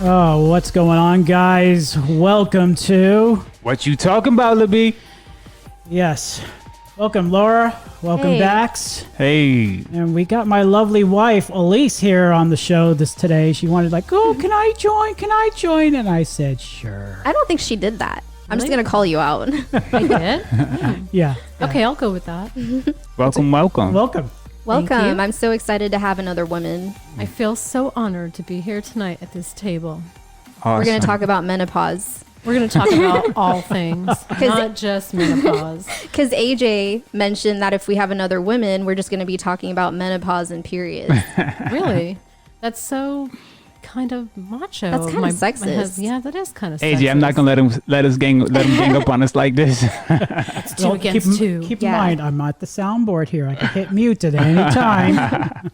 Oh, what's going on, guys? Welcome to What you talking about, La'B? Yes. Welcome, Lara. Welcome, Hey. Dax. Hey. And we got my lovely wife, Elise, here on the show today. She wanted oh, can I join? Can I join? And I said, sure. I don't think she did that. I'm just going to call you out. I did? Yeah. Okay, I'll go with that. Welcome. Welcome. Welcome. I'm so excited to have another woman. I feel so honored to be here tonight at this table. Awesome. We're going to talk about menopause. We're going to talk about all things, not just menopause. Because AJ mentioned that if we have another woman, we're just going to be talking about menopause and periods. Really? That's so kind of macho. That's kind of sexist. Yeah, that is kind of sexist. AJ, I'm not gonna let him gang up on us like this. It's two against two. Keep in mind, I'm at the soundboard here. I can hit mute at any time.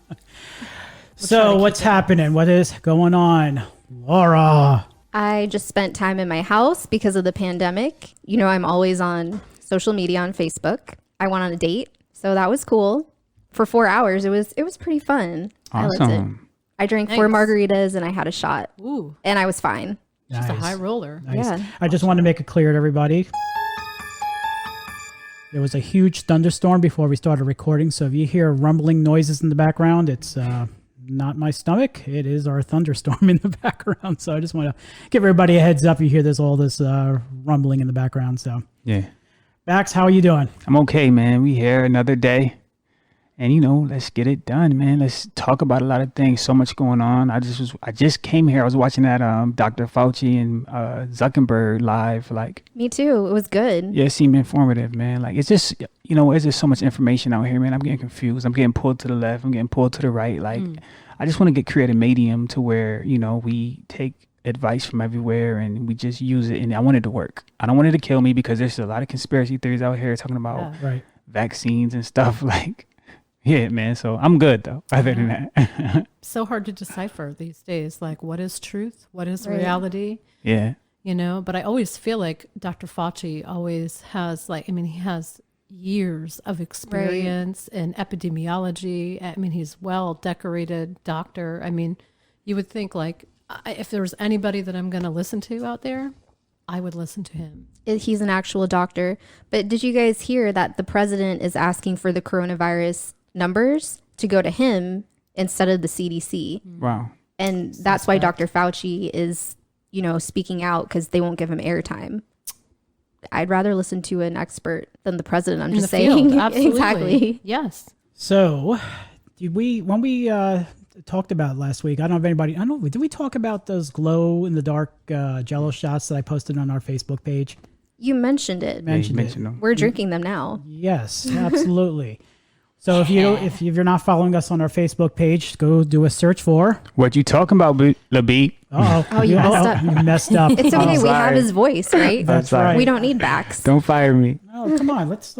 So what's happening? What is going on? Lara. I just spent time in my house because of the pandemic. You know, I'm always on social media on Facebook. I went on a date, so that was cool. For 4 hours, it was pretty fun. I loved it. Awesome. I drank 4 margaritas and I had a shot. Ooh, And I was fine. just a Nice. high roller. Nice. Yeah. I just wanted to make it clear to everybody. There was a huge thunderstorm before we started recording, so if you hear rumbling noises in the background, it's not my stomach. It is our thunderstorm in the background. So I just want to give everybody a heads up. You hear all this rumbling in the background. So, Yeah. Bax, how are you doing? I'm okay, man. We here another day. And let's get it done, man. Let's talk about a lot of things. So much going on. I just came here. I was watching that Dr. Fauci and Zuckerberg live. Like, Me too. It was good. yeah, it seemed informative, man. Like, it's just it's just so much information out here, man. I'm getting confused. I'm getting pulled to the left. I'm getting pulled to the right. Like, I just want to create a medium to where we take advice from everywhere and we just use it. And I want it to work. I don't want it to kill me because there's a lot of conspiracy theories out here talking about Right. vaccines and stuff. Like, yeah, man. So I'm good though. Other than that, So hard to decipher these days. Like, what is truth? What is Right. reality? yeah, But I always feel like Dr. Fauci always has he has years of experience in epidemiology. I mean, he's well decorated doctor. I mean, you would think if there was anybody that I'm going to listen to out there, I would listen to him. He's an actual doctor. But did you guys hear that the president is asking for the coronavirus numbers to go to him instead of the CDC? wow. And that's why Dr. Fauci is, speaking out because they won't give him airtime. I'd rather listen to an expert than the president. I'm In just the saying. field, absolutely. Exactly. Yes. So, when we talked about last week, I don't know, did we talk about those glow in the dark Jello shots that I posted on our Facebook page? You mentioned it. Mentioned it. Mention them. We're drinking them now. Yes, absolutely. So if you're not following us on our Facebook page, go do a search for. What you talking about, La'B? Oh, you messed up. You messed up. It's okay. We have sorry. his voice, right? That's sorry. right. We don't need backs. Don't fire me. Oh, come on. Let's.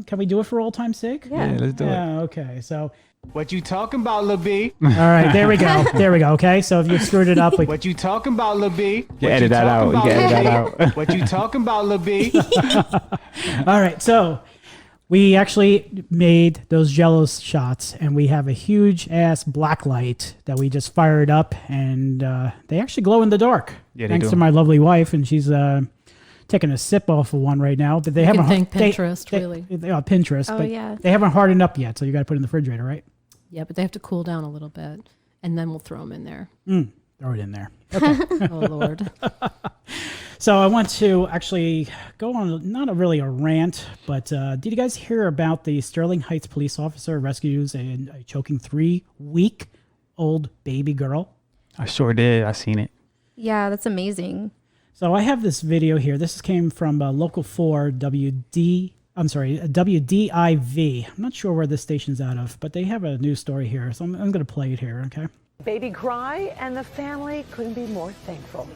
Can we do it for old time's sake? Yeah. Let's do it. Yeah. Okay. So. What you talking about, La'B? All right. There we go. There we go. Okay. So if you screwed it up, What you talking about, La'B? You edit that out. You can edit that out. What you talking about, La'B? all right. So we actually made those Jello shots, and we have a huge ass black light that we just fired up, and they actually glow in the dark. Yeah, they thanks do. to my lovely wife, and she's taking a sip off of one right now. But they You haven't. can thank Pinterest, really. Pinterest. Oh, but yeah. they haven't hardened up yet, so you got to put it in the refrigerator, right? Yeah, but they have to cool down a little bit, and then we'll throw them in there. Throw it in there. Oh, Lord. So I want to actually go on not really a rant, but did you guys hear about the Sterling Heights police officer rescues a choking 3-week-old baby girl? I sure did. I seen it. Yeah, that's amazing. So I have this video here. This came from Local 4 WDIV. I'm not sure where this station's out of, but they have a news story here. So I'm going to play it here, okay? Baby cry, and the family couldn't be more thankful.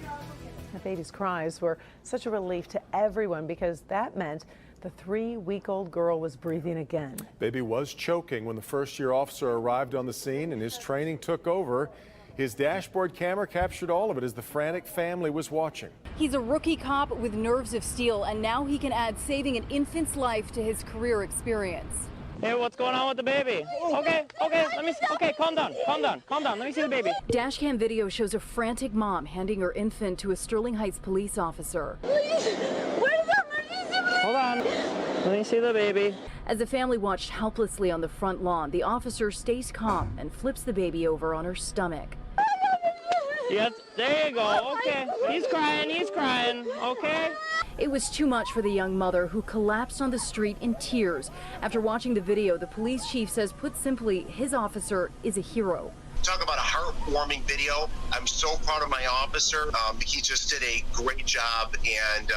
The baby's cries were such a relief to everyone because that meant the 3-week-old girl was breathing again. Baby was choking when the first-year officer arrived on the scene and his training took over. His dashboard camera captured all of it as the frantic family was watching. He's a rookie cop with nerves of steel, and now he can add saving an infant's life to his career experience. Hey, what's going on with the baby? Okay, let me see. Okay, calm down. Let me see the baby. Dashcam video shows a frantic mom handing her infant to a Sterling Heights police officer. Hold on. Let me see the baby. As the family watched helplessly on the front lawn, the officer stays calm and flips the baby over on her stomach. Yes, there you go. Okay. He's crying. Okay. It was too much for the young mother, who collapsed on the street in tears. After watching the video, the police chief says, put simply, his officer is a hero. Talk about a heartwarming video. I'm so proud of my officer. He just did a great job, and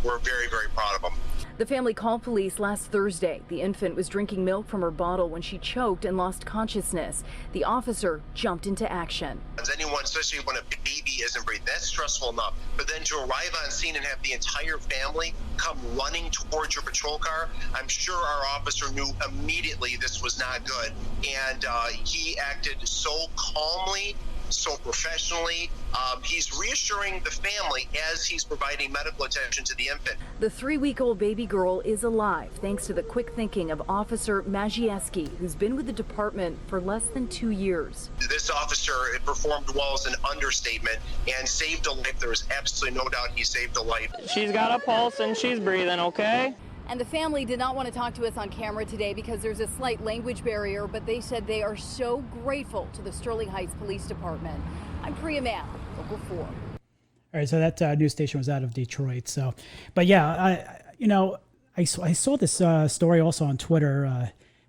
we're very, very proud of him. The family called police last Thursday. The infant was drinking milk from her bottle when she choked and lost consciousness. The officer jumped into action. Anyone, especially when a baby isn't breathing, that's stressful enough. But then to arrive on scene and have the entire family come running towards your patrol car, I'm sure our officer knew immediately this was not good. And he acted so calmly, so professionally. He's reassuring the family as he's providing medical attention to the infant. The 3-week-old baby girl is alive thanks to the quick thinking of Officer Majewski, who's been with the department for less than 2 years. This officer performed well as an understatement and saved a life. There is absolutely no doubt he saved a life. She's got a pulse and she's breathing, okay? And the family did not want to talk to us on camera today because there's a slight language barrier, but they said they are so grateful to the Sterling Heights Police Department. I'm Priya Mann, Local 4. All right, so that news station was out of Detroit. So, but yeah, I saw this story also on Twitter,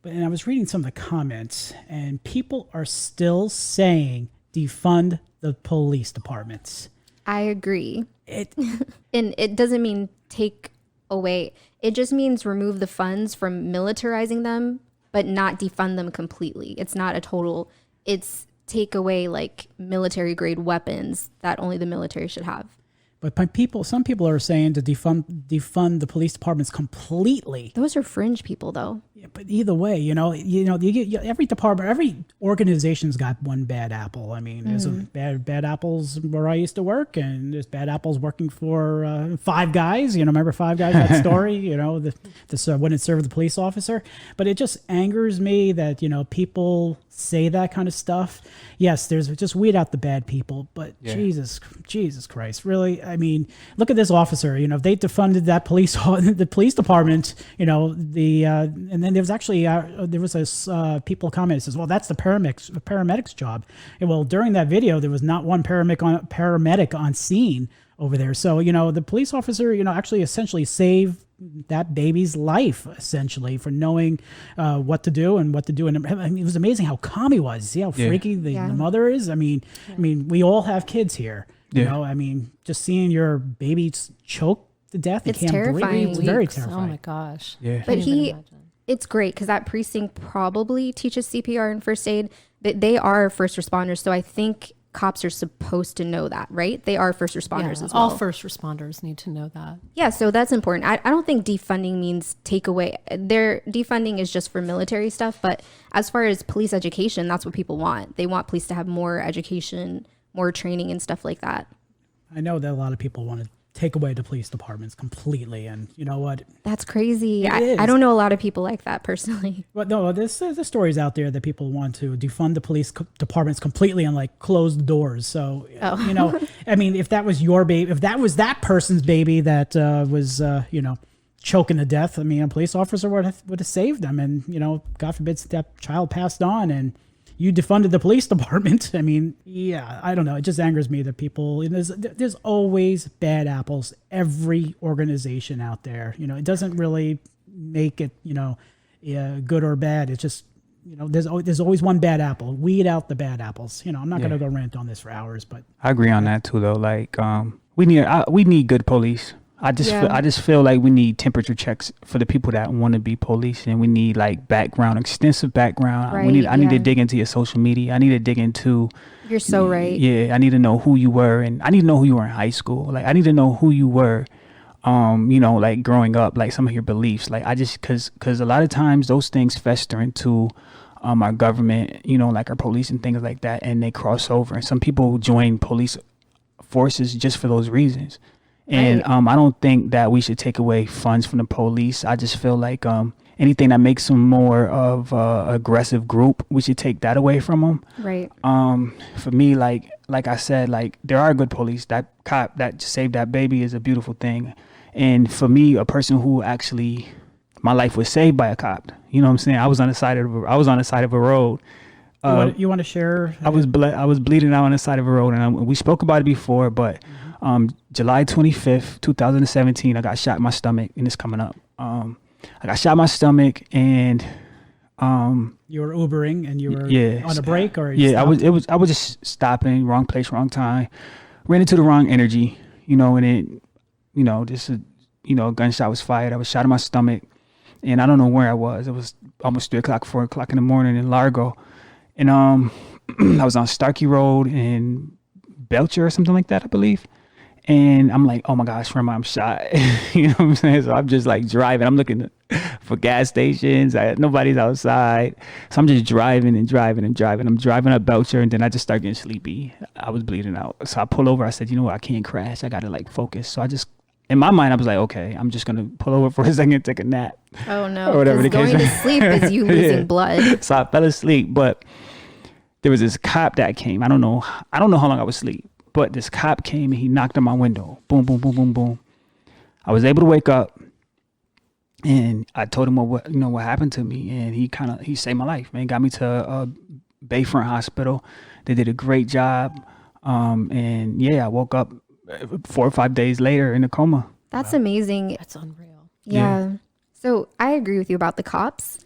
and I was reading some of the comments, and people are still saying defund the police departments. I agree. And it doesn't mean take away. It just means remove the funds from militarizing them, but not defund them completely. It's not a total. It's take away like military grade weapons that only the military should have. But some people are saying to defund the police departments completely. Those are fringe people, though. Yeah, but either way, every department, every organization's got one bad apple. I mean, there's bad apples where I used to work, and there's bad apples working for Five Guys. Remember Five Guys, that story? This wouldn't serve the police officer. But it just angers me that people say that kind of stuff. Yes, there's just weed out the bad people, but yeah. Jesus Christ, really? I mean, look at this officer. If they defunded that the police department, and then there was actually people commented, says, well, that's the paramedic's job. And well, during that video, there was not one paramedic on scene over there. So the police officer, actually essentially saved that baby's life, essentially, for knowing what to do. And it was amazing how calm he was. See how freaky the mother is. I mean, we all have kids here. Just seeing your baby choke to death. It's terrifying. It's very terrifying. Oh my gosh. Yeah. But it's great because that precinct probably teaches CPR and first aid. They are first responders, so I think cops are supposed to know that, right? They are first responders as well. All first responders need to know that. Yeah, so that's important. I don't think defunding means take away. Their defunding is just for military stuff, but as far as police education, that's what people want. They want police to have more education, more training and stuff like that. I know that a lot of people want to take away the police departments completely, and you know what? That's crazy. I don't know a lot of people like that personally. But no, there's stories out there that people want to defund the police departments completely and like close the doors. So I mean, if that was your baby, if that was that person's baby that was choking to death, I mean, a police officer would have saved them, and God forbid that child passed on and you defunded the police department. I mean, yeah, I don't know. It just angers me that people, there's always bad apples, every organization out there. It doesn't really make it, good or bad. It's just, there's always one bad apple. Weed out the bad apples. I'm not going to go rant on this for hours, but I agree on that too, though. Like, we need good police. I just feel like we need temperature checks for the people that want to be police, and we need like extensive background. Right, I need to dig into your social media. I need to dig into. You're so right. Yeah, I need to know who you were, and I need to know who you were in high school. Like, I need to know who you were, like growing up, like some of your beliefs. Like, because a lot of times those things fester into our government, like our police and things like that, and they cross over. And some people join police forces just for those reasons. And I don't think that we should take away funds from the police. I just feel like anything that makes them more of a aggressive group, we should take that away from them. Right. For me, like I said, like there are good police. That cop that saved that baby is a beautiful thing. And for me, a person who actually, my life was saved by a cop. You know what I'm saying? I was on the side of a road. You want to share? I was bleeding out on the side of a road, and we spoke about it before. But July 25th, 2017, I got shot in my stomach, and it's coming up. I got shot in my stomach, and you were Ubering, and you were on a break, or I was just stopping, wrong place, wrong time, ran into the wrong energy, and then a gunshot was fired. I was shot in my stomach, and I don't know where I was. It was almost 4 o'clock in the morning in Largo. And I was on Starkey Road in Belcher or something like that, I believe. And I'm like, oh my gosh, where am I? I'm shot. You know what I'm saying? So I'm just like driving. I'm looking for gas stations. Nobody's outside. So I'm just driving and driving and driving. I'm driving up Belcher, and then I just start getting sleepy. I was bleeding out. So I pull over. I said, you know what? I can't crash. I got to like focus. So I just, in my mind, I was like, okay, I'm just going to pull over for a second and take a nap. Oh no, because going to sleep is you losing blood. So I fell asleep, but there was this cop that came. I don't know how long I was asleep, but this cop came and he knocked on my window. Boom, boom, boom, boom, boom. I was able to wake up, and I told him what happened to me, and he saved my life, man. Got me to Bayfront Hospital. They did a great job, and yeah, I woke up 4 or 5 days later in a coma. That's amazing. That's unreal. Yeah. So I agree with you about the cops.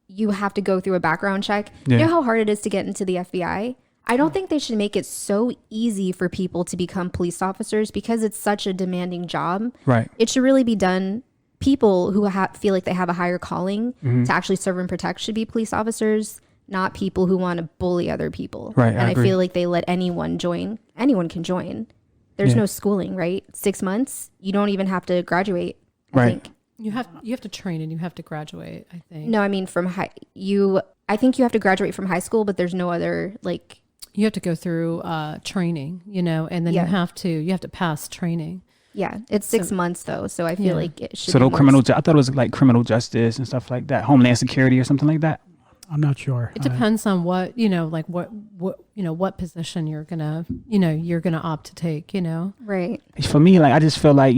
You have to go through a background check. Yeah. You know how hard it is to get into the FBI? I don't think they should make it so easy for people to become police officers because it's such a demanding job. Right. It should really be done. People who feel like they have a higher calling to actually serve and protect should be police officers, not people who want to bully other people. Right. And I feel like they let anyone join. Anyone can join. There's no schooling, right? 6 months. You don't even have to graduate, I think. You have to train and you have to graduate, I think. No, I mean I think you have to graduate from high school, but there's no other you have to go through training, and then you have to pass training. Yeah, it's 6 months though, so I feel like it should. So no criminal. I thought it was like criminal justice and stuff like that, Homeland Security or something like that. I'm not sure. It depends on what what position you're gonna opt to take. Right. For me, like I just feel like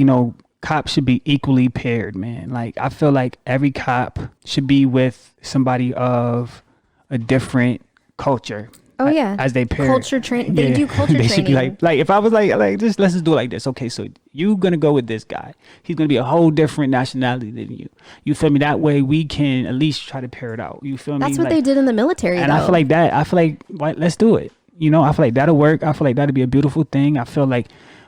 cops should be equally paired, man. Like I feel like every cop should be with somebody of a different culture. Oh yeah, as they pair. Culture training. They do culture training. They should be like if I was like let's just do it like this. Okay, so you gonna go with this guy. He's gonna be a whole different nationality than you. You feel me? That way we can at least try to pair it out. You feel me? That's what they did in the military. And though. I feel like let's do it. I feel like that'll work. I feel like that'll be a beautiful thing. I feel like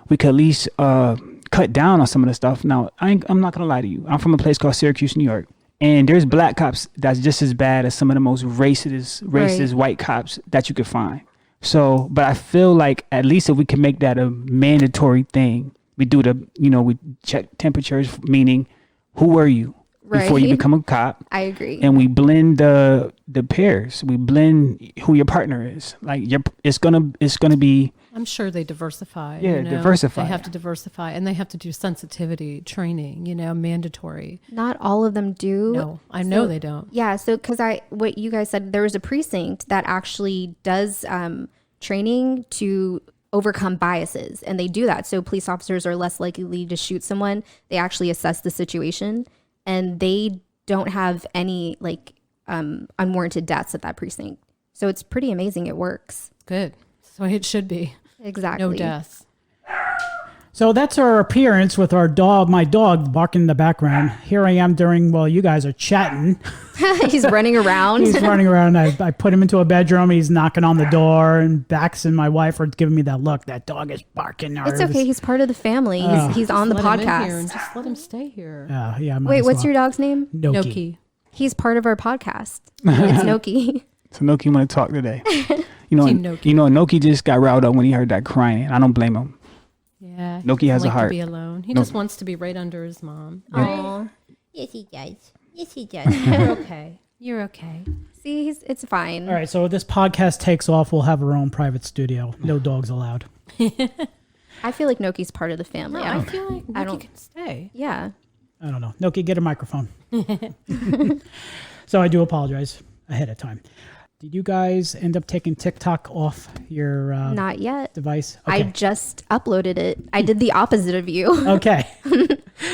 we could at least cut down on some of the stuff. Now I'm not gonna lie to you. I'm from a place called Syracuse, New York. And there's black cops that's just as bad as some of the most racist white cops that you could find. So, but I feel like at least if we can make that a mandatory thing, we do we check temperatures, meaning who are you before you become a cop. I agree. And we blend the pairs. We blend who your partner is. Like it's gonna be. I'm sure they diversify. Yeah, diversify. They have to diversify, and they have to do sensitivity training. Mandatory. Not all of them do. No, I know they don't. Yeah, so because what you guys said, there was a precinct that actually does training to overcome biases, and they do that. So police officers are less likely to shoot someone. They actually assess the situation, and they don't have any unwarranted deaths at that precinct. So it's pretty amazing. It works. Good. So it should be. Exactly. No deaths. So that's our appearance with our dog, my dog barking in the background. Here I am while you guys are chatting. He's running around. He's running around. I put him into a bedroom. He's knocking on the door, and Bax and my wife are giving me that look. That dog is barking. It's okay. He's part of the family. He's on the podcast. Just let him stay here. Yeah. Wait, what's your dog's name? Noki. He's part of our podcast. It's Noki. So Noki want to talk today. Noki just got riled up when he heard that crying. I don't blame him. Yeah. Noki has a heart. To be alone. He just wants to be right under his mom. Oh. Yes, he does. You're okay. You're okay. See, it's fine. All right, so if this podcast takes off, we'll have our own private studio. No dogs allowed. I feel like Noki's part of the family. No, I feel like Noki can stay. Yeah. I don't know. Noki, get a microphone. So I do apologize ahead of time. Did you guys end up taking TikTok off your Not yet. device? I just uploaded it. I did the opposite of you. Okay.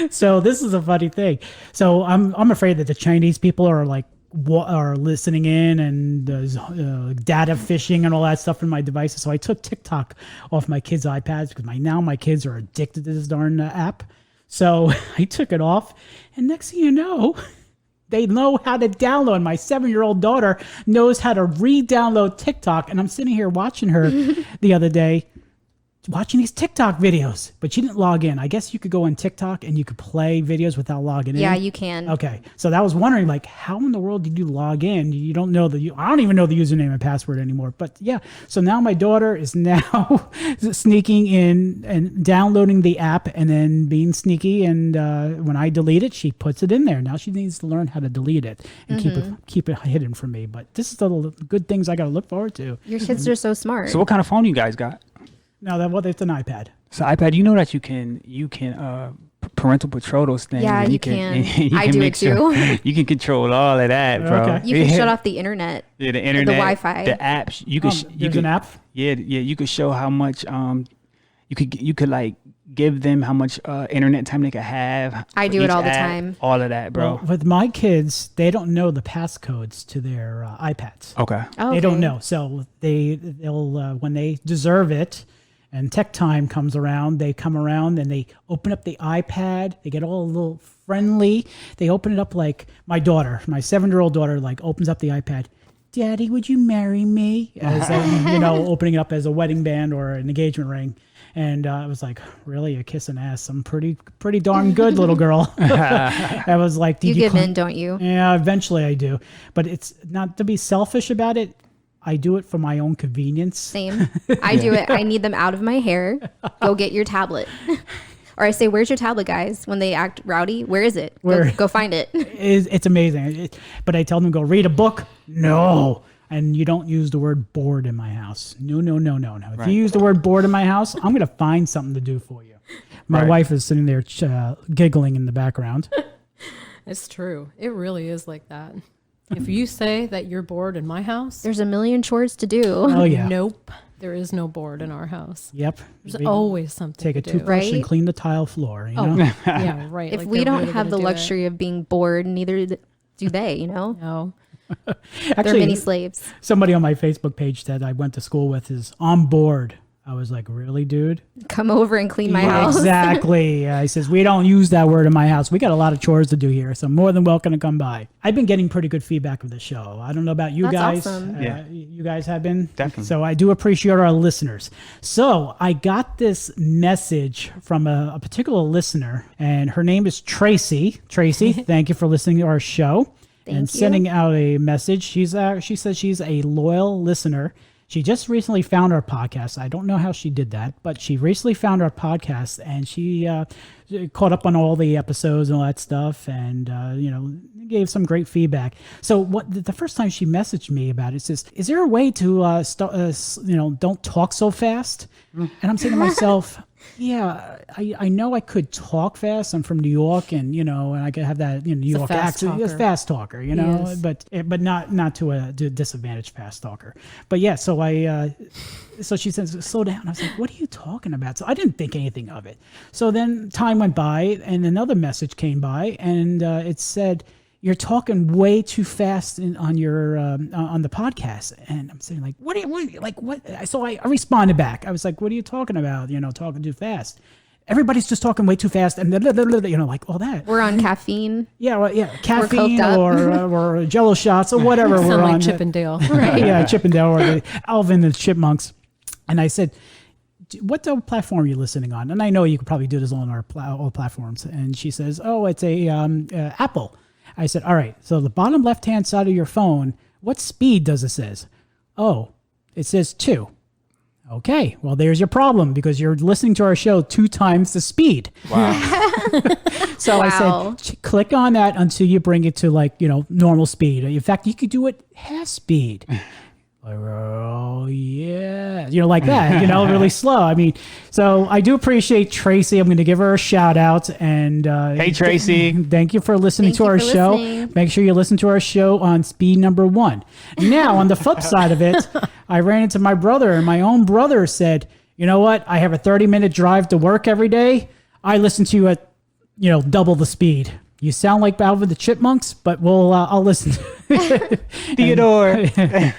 So this is a funny thing. So I'm afraid that the Chinese people are like are listening in and data phishing and all that stuff in my devices. So I took TikTok off my kids' iPads because my kids are addicted to this darn app. So I took it off, and next thing you know, they know how to download. My 7-year-old daughter knows how to re-download TikTok, and I'm sitting here watching her the other day, watching these TikTok videos, but she didn't log in. I guess you could go on TikTok and you could play videos without logging in. Yeah, you can. Okay. So I was wondering, like, how in the world did you log in? You don't know I don't even know the username and password anymore. But yeah, so now my daughter is now sneaking in and downloading the app and then being sneaky. And when I delete it, she puts it in there. Now she needs to learn how to delete it and keep it hidden from me. But this is the good things I got to look forward to. Your kids are so smart. So what kind of phone you guys got? No, it's an iPad. So iPad, you know that you can parental control those things. Yeah, and you can. you I do it too. You can control all of that, bro. Okay. You can shut off the internet. Yeah, the internet, the Wi-Fi, the apps. You could. There's an app. Yeah. You could show how much you could like give them how much internet time they could have. I do it all the time. All of that, bro. Well, with my kids, they don't know the passcodes to their iPads. Okay. Oh, They don't know. So they'll when they deserve it and tech time comes around, they come around and they open up the iPad. They get all a little friendly. They open it up like my 7-year-old daughter, like opens up the iPad. Daddy, would you marry me? As opening it up as a wedding band or an engagement ring. And I was like, really, a kiss and ass? I'm pretty darn good, little girl. I was like, you give in, don't you? Yeah, eventually I do. But it's not to be selfish about it. I do it for my own convenience. Same. I do it. I need them out of my hair. Go get your tablet. Or I say, where's your tablet, guys? When they act rowdy, where is it? Go find it. It's amazing. But I tell them, go read a book. No. And you don't use the word bored in my house. No. If you use the word bored in my house, I'm going to find something to do for you. My wife is sitting there giggling in the background. It's true. It really is like that. If you say that you're bored in my house, there's a million chores to do. Oh, yeah. Nope. There is no board in our house. Yep. There's always something Take a to do. toothbrush and clean the tile floor. You know? Yeah, right. If we don't have the luxury of being bored, neither do they, No. Actually, they're mini slaves. Somebody on my Facebook page that I went to school with is on board. I was like, really, dude? Come over and clean my house. Exactly. He says, we don't use that word in my house. We got a lot of chores to do here, so more than welcome to come by. I've been getting pretty good feedback of the show. I don't know about you That's guys. Awesome. You guys have been? Definitely. So I do appreciate our listeners. So I got this message from a particular listener, and her name is Tracy. Tracy, thank you for listening to our show. Thank and you. sending out a message. She says she's a loyal listener. She just recently found our podcast. I don't know how she did that, but she recently found our podcast, and she caught up on all the episodes and all that stuff, and gave some great feedback. So the first time she messaged me about it says, "Is there a way to don't talk so fast?" And I'm saying to myself, yeah, I know I could talk fast. I'm from New York, and I could have that New York accent. A fast talker, but not to a disadvantaged fast talker. But yeah, so so she says, slow down. I was like, what are you talking about? So I didn't think anything of it. So then time went by, and another message came by, and it said, you're talking way too fast on your on the podcast. And I'm saying, like, what? So I responded back. I was like, what are you talking about? Talking too fast. Everybody's just talking way too fast, and like all that. We're on caffeine. Yeah, well, yeah, caffeine or Jello shots or whatever. Sound we're like on Chippendale. Right? Yeah, Chippendale or the Alvin and the Chipmunks. And I said, what platform are you listening on? And I know you could probably do this on all platforms. And she says, oh, it's a Apple. I said, all right, so the bottom left-hand side of your phone, what speed does it says? Oh, it says 2. Okay, well, there's your problem because you're listening to our show 2 times the speed. Wow. So I said, click on that until you bring it to normal speed. In fact, you could do it half speed. Oh yeah, like that, really slow. I mean, so I do appreciate Tracy. I'm going to give her a shout out. And hey, Tracy, thank you for listening to our show. Listening. Make sure you listen to our show on speed number 1. Now, on the flip side of it, I ran into my brother, and my own brother said, "You know what? I have a 30-minute drive to work every day. I listen to you at, double the speed. You sound like Alvin the Chipmunks, but I'll listen." Theodore.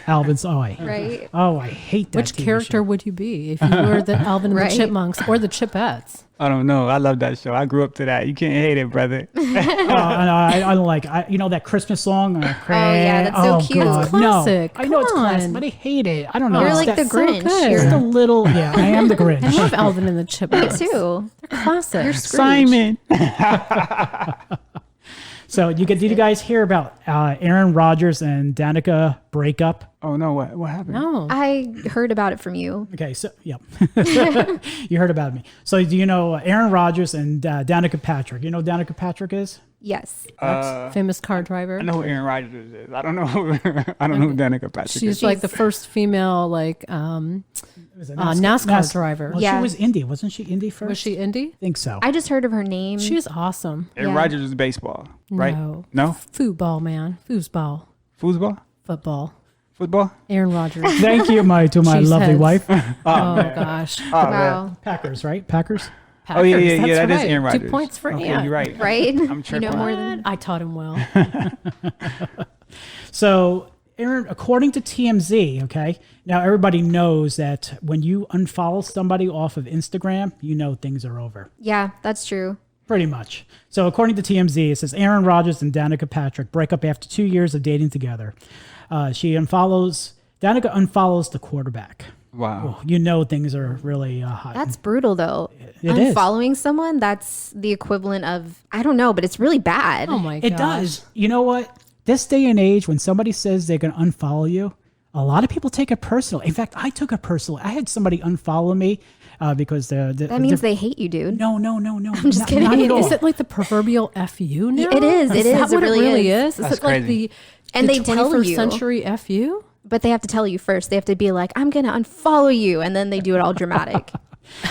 Alvin's Right. Oh, I hate that. Which TV character show. would you be if you were the Alvin and Right. the Chipmunks or the Chipettes? I don't know. I love that show. I grew up to that. You can't hate it, brother. I don't like. That Christmas song. yeah, that's so cute. It's No, classic. I know it's Come classic, on. but I hate it. I don't know. You're It's like the that- Grinch. good. It's the little. Yeah, I am the Grinch. I love Alvin and the Chipmunks. Me too. They're classic. You're Scrooge. Simon. So did you guys hear about Aaron Rodgers and Danica breakup? Oh no! What happened? No. I heard about it from you. Okay, so yeah, you heard about me. So do you know Aaron Rodgers and Danica Patrick? You know who Danica Patrick is? Yes. Famous car driver. I know who Aaron Rodgers is. I don't know. I don't know who Danica Patrick is. She's like the first female Was it NASCAR driver. Well, Yeah. she was Indy, wasn't she? Indy first. Was she Indy? I think so. I just heard of her name. She's awesome. Aaron Yeah. Rodgers is baseball, right? No. Football, man. Foosball. Football. Football. Football. Aaron Rodgers. Thank you, my Cheese lovely heads. wife. Oh, gosh. wow. Packers, right? Packers. Oh yeah, Packers, that that's is right. Aaron Rodgers. 2 points for okay, Ant. You're right. Right? I'm tripping. more than I taught him well. So, Aaron, according to TMZ, okay, now everybody knows that when you unfollow somebody off of Instagram, things are over. Yeah, that's true. Pretty much. So, according to TMZ, it says Aaron Rodgers and Danica Patrick break up after 2 years of dating together. Danica unfollows the quarterback. Wow. Things are really hot. That's brutal, though. It is. Unfollowing someone, that's the equivalent of, I don't know, but it's really bad. Oh, my gosh. It does. You know what? This day and age, when somebody says they're going to unfollow you, a lot of people take it personal. In fact, I took it personal. I had somebody unfollow me because That means they hate you, dude. No. I'm just kidding. Not at all. Is it like the proverbial FU now? It is. It Is is. that It what really it really is. is? Is That's it like crazy. And the they tell 21st you. century FU? But they have to tell you first. They have to be like, I'm going to unfollow you. And then they do it all dramatic.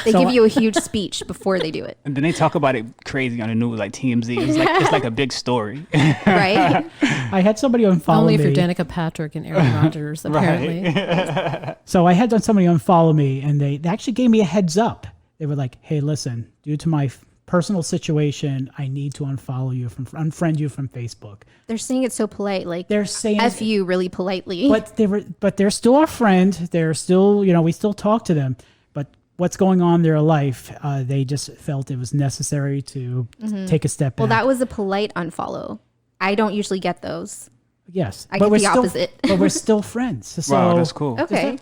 They So give you a huge speech before they do it. And then they talk about it crazy on the news, like TMZ. It's like a big story. Right? I had somebody unfollow Only me. for Danica Patrick and Aaron Rodgers, apparently. So I had somebody unfollow me, and they actually gave me a heads up. They were like, "Hey, listen, due to my personal situation, I need to unfollow you unfriend you from Facebook." They're saying it so polite. Like, They're saying F you really politely. but they're still our friend. They're still, we still talk to them. But what's going on in their life, they just felt it was necessary to take a step back. Well, that was a polite unfollow. I don't usually get those. Yes. I but get we're the still, opposite. But we're still friends. So Wow, that's cool. Okay.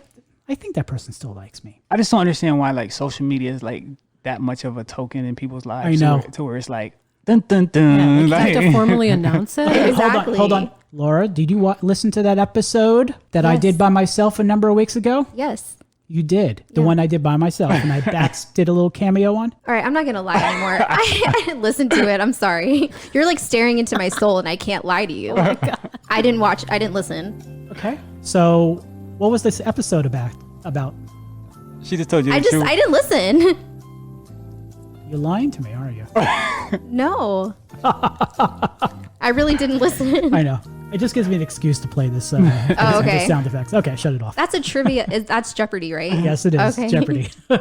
I think that person still likes me. I just don't understand why like social media is like that much of a token in people's lives. I know. To where it's like dun dun dun. Yeah, like you have to formally announce it. Exactly. Hold on. Laura, did you listen to that episode that I Yes. did by myself a number of weeks ago? Yes. You did. The one I did by myself and I did a little cameo on. All right. I'm not going to lie anymore. I didn't listen to it. I'm sorry. You're like staring into my soul and I can't lie to you. I didn't watch. I didn't listen. Okay. So what was this episode about? She just told you. I didn't listen. You're lying to me, aren't you? No. I really didn't listen. I know. It just gives me an excuse to play this. Oh, okay. Sound effects. Okay, shut it off. That's a trivia. That's Jeopardy, right? Yes, it is. Okay. Jeopardy. All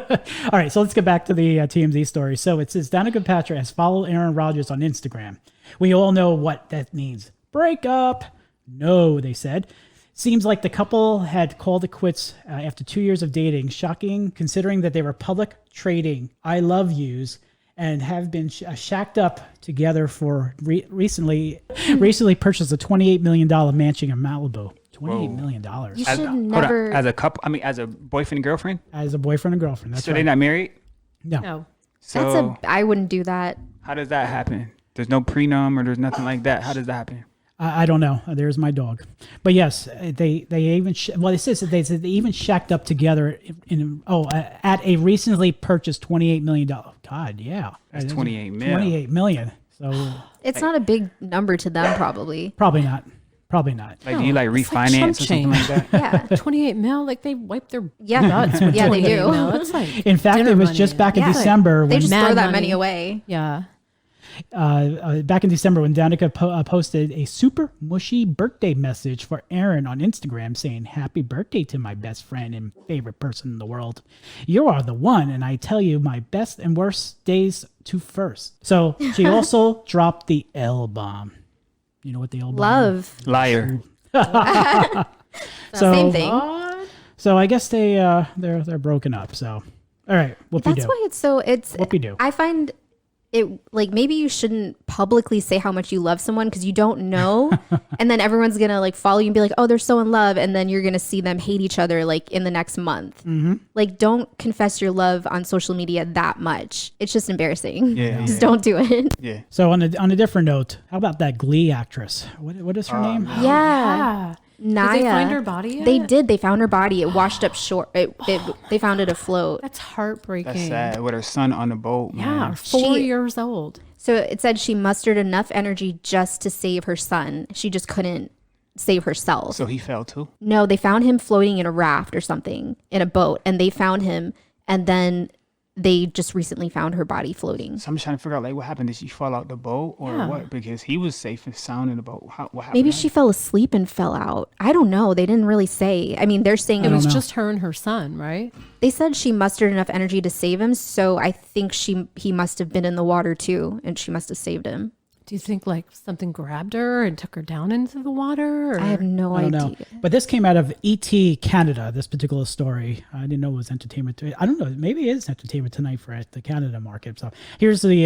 right, so let's get back to the TMZ story. So it says Danica Patrick has followed Aaron Rodgers on Instagram. We all know what that means. Break up. No, they said. Seems like the couple had called it quits after 2 years of dating. Shocking, considering that they were public trading I love yous and have been shacked up together for recently purchased a $28 million mansion in Malibu. $28 million. You As, should hold on, never. as a couple. I mean, as a boyfriend and girlfriend. As a boyfriend and girlfriend. That's So right. they're not married. No. No. So I wouldn't do that. how does that happen? There's no prenup or there's nothing like that. How does that happen? I don't know. There's my dog. But yes, they even it says that they even shacked up together at a recently purchased $28 million. God, yeah, That's 28 million. $28 million. So It's not a big number to them, probably. probably not. Probably not. Like, do you like It's like refinance chump or something like change. that? Yeah. 28 mil, like they wipe their Yeah. butts with Yeah, they 28 do. mil. It's like In fact, dinner it was money. just back in Yeah. December They when just Mad throw that money. money away. Yeah. back in December when Danica posted a super mushy birthday message for Aaron on Instagram saying, "Happy birthday to my best friend and favorite person in the world. You are the one, and I tell you my best and worst days to first." So she also dropped the L bomb. You know what the L bomb? Love. Liar. So, Same thing. So I guess they're broken up. So all right, whoopie That's do. why it's Whoopie-doo. I find it like maybe you shouldn't publicly say how much you love someone because you don't know, and then everyone's gonna like follow you and be like, oh, they're so in love, and then you're gonna see them hate each other like in the next month. Mm-hmm. Like, don't confess your love on social media that much. It's just embarrassing. Yeah, Just yeah. don't do it. Yeah. So on a different note, how about that Glee actress? What is her name? Yeah. Yeah. Naya. Did they find her body yet? They did. They found her body. It washed up short. They found it afloat. That's heartbreaking. That's sad. With her son on the boat, Yeah, man. 4 years old. So it said she mustered enough energy just to save her son. She just couldn't save herself. So he fell too? No, they found him floating in a raft or something in a boat, and they found him, and then they just recently found her body floating. So I'm just trying to figure out, like, what happened? Did she fall out the boat or Yeah. what? Because he was safe and sound in the boat. What happened? Maybe she fell asleep and fell out. I don't know. They didn't really say. I mean, they're saying It was just her and her son, right? They said she mustered enough energy to save him, so I think he must have been in the water too, and she must have saved him. Do you think like something grabbed her and took her down into the water? Or? I have no I don't idea. know. But this came out of ET Canada, this particular story. I didn't know it was entertainment. I don't know. Maybe it is entertainment tonight for the Canada market. So here's the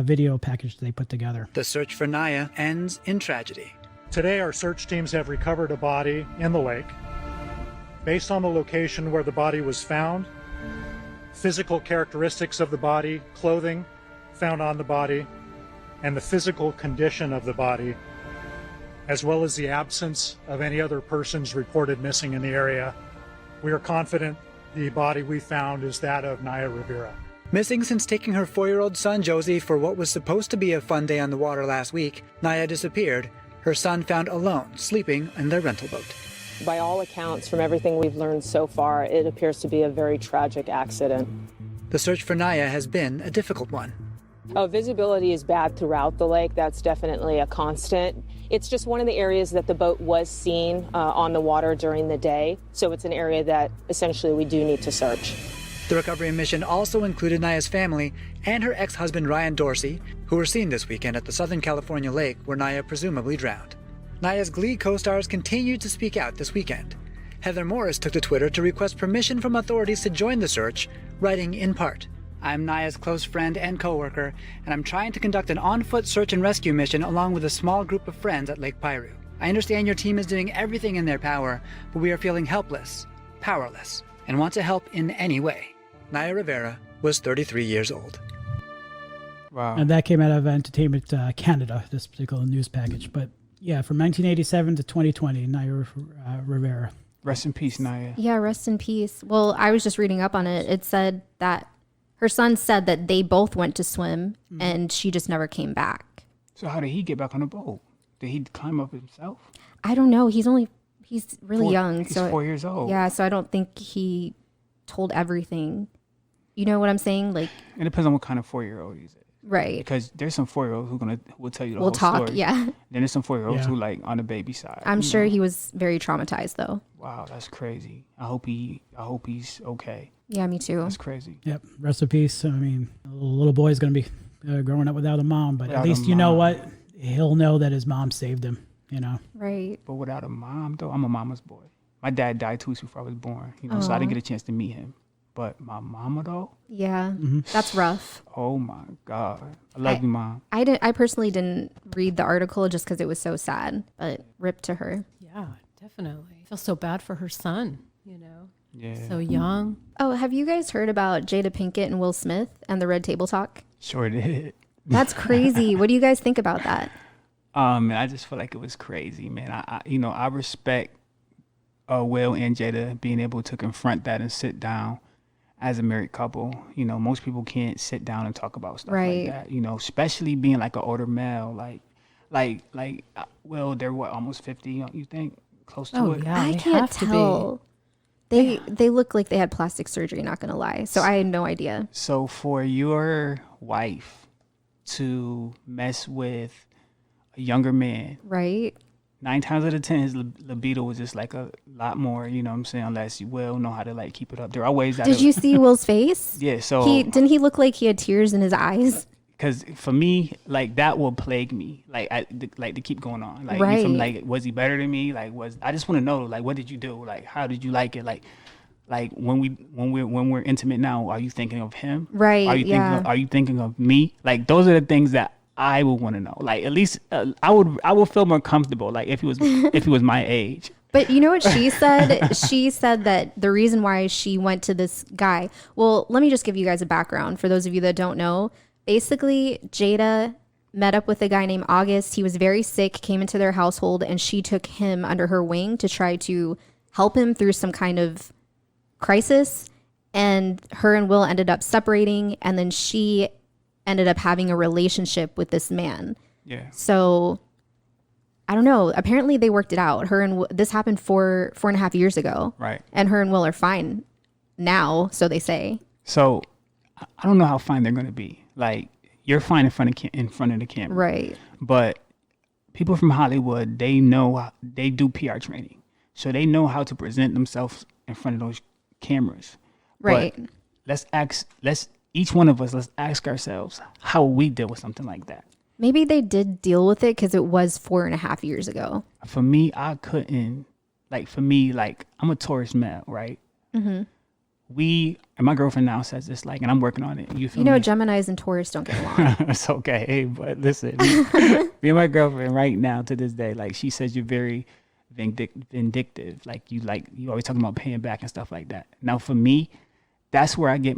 video package they put together. The search for Nya ends in tragedy. Today, our search teams have recovered a body in the lake. Based on the location where the body was found, physical characteristics of the body, clothing found on the body, and the physical condition of the body, as well as the absence of any other persons reported missing in the area, we are confident the body we found is that of Nya Rivera. Missing since taking her 4-year-old son Josie for what was supposed to be a fun day on the water last week, Nya disappeared. Her son found alone, sleeping in their rental boat. By all accounts, from everything we've learned so far, it appears to be a very tragic accident. The search for Nya has been a difficult one. Visibility is bad throughout the lake. That's definitely a constant. It's just one of the areas that the boat was seen on the water during the day. So it's an area that essentially we do need to search. The recovery mission also included Nya's family and her ex-husband Ryan Dorsey, who were seen this weekend at the Southern California lake where Nya presumably drowned. Nya's Glee co-stars continued to speak out this weekend. Heather Morris took to Twitter to request permission from authorities to join the search, writing in part, "I'm Nya's close friend and co-worker, and I'm trying to conduct an on-foot search and rescue mission along with a small group of friends at Lake Piru. I understand your team is doing everything in their power, but we are feeling helpless, powerless, and want to help in any way." Nya Rivera was 33 years old. Wow. And that came out of Entertainment Canada, this particular news package. But yeah, from 1987 to 2020, Nya Rivera. Rest in peace, Nya. Yeah, rest in peace. Well, I was just reading up on it. It said that her son said that they both went to swim and she just never came back. So how did he get back on the boat? Did he climb up himself? I don't know. He's really young. He's so 4 years old. Yeah, so I don't think he told everything. You know what I'm saying? Like, It depends on what kind of 4-year-old he's. right. Because there's some 4-year-olds who will tell you the We'll whole talk, story. yeah. Then there's some 4-year-olds Yeah. who like on the baby side. I'm you sure know? he was very traumatized though. Wow, that's crazy. I hope he's okay. Yeah, me too. That's crazy. Yep, rest in peace. I mean, a little boy's going to be growing up without a mom, but Without at a least you know mom. what? He'll know that his mom saved him, you know? Right. But without a mom, though, I'm a mama's boy. My dad died 2 weeks before I was born, so I didn't get a chance to meet him. But my mama, though, Yeah, Mm-hmm. that's rough. oh my God. I love you, Mom. I personally didn't read the article just because it was so sad, but rip to her. Yeah, definitely. I feel so bad for her son, you know? Yeah. So young. Oh, have you guys heard about Jada Pinkett and Will Smith and the Red Table Talk? Sure did. That's crazy. What do you guys think about that? Man, I just feel like it was crazy, man. I respect Will and Jada being able to confront that and sit down as a married couple. Most people can't sit down and talk about stuff Right. like that, especially being like an older male. Like, Well, they're what, almost 50, you think? Close to Oh, it? yeah. I they can't have to be. tell. They look like they had plastic surgery, not gonna lie. So I had no idea. So for your wife to mess with a younger man, Right? 9 times out of 10, his libido was just like a lot more, you know what I'm saying? Unless you will know how to like keep it up. There are ways that. Did you see Will's face? Yeah. So Didn't he look like he had tears in his eyes? because for me, like that will plague me, like to keep going on. Like, Right. you feel like, was he better than me? Like, I just want to know, like, what did you do? Like, how did you like it? Like when we're intimate now, are you thinking of him? Right. Are you thinking of me? Like, those are the things that I would want to know. Like, at least I would feel more comfortable. Like if he was my age. But you know what she said? She said that the reason why she went to this guy. Well, let me just give you guys a background for those of you that don't know. Basically, Jada met up with a guy named August. He was very sick, came into their household, and she took him under her wing to try to help him through some kind of crisis. And her and Will ended up separating, and then she ended up having a relationship with this man. Yeah. So I don't know. Apparently they worked it out. This happened 4.5 years ago. Right. And her and Will are fine now, so they say. So I don't know how fine they're gonna be. Like, you're fine in front of the camera. Right. But people from Hollywood, they know, they do PR training, so they know how to present themselves in front of those cameras. Right. But let's each one of us, let's ask ourselves how we deal with something like that. Maybe they did deal with it because it was 4.5 years ago. For me, I couldn't. Like, for me, like, I'm a Taurus male, right? Mm-hmm. And my girlfriend now says this, like, and I'm working on it. You feel You know, me? Geminis and Taurus don't get along. It's okay, but listen, me and my girlfriend right now to this day, like, she says you're very vindictive. Like you always talking about paying back and stuff like that. Now for me, that's where I get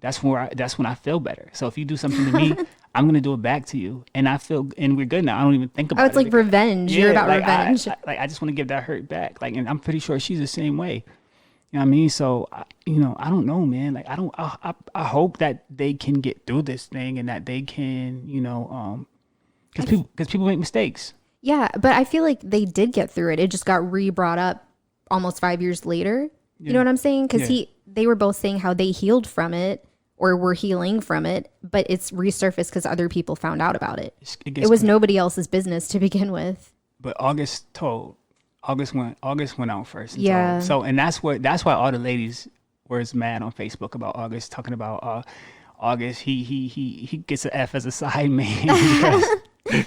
that's when I feel better. So if you do something to me, I'm gonna do it back to you, and we're good now. I don't even think about it. Oh, it's like revenge. You're about revenge. I just want to give that hurt back. Like, and I'm pretty sure she's the same way. You know what I mean? So, I don't know, man. Like, I hope that they can get through this thing and that they can, because people make mistakes. Yeah, but I feel like they did get through it. It just got brought up almost 5 years later. Yeah. You know what I'm saying? Because Yeah. they were both saying how they healed from it or were healing from it, but it's resurfaced because other people found out about it. It was nobody else's business to begin with. But August went out first. And Yeah. told. So, and that's why all the ladies were mad on Facebook about August, talking about August. He gets an F as a side man because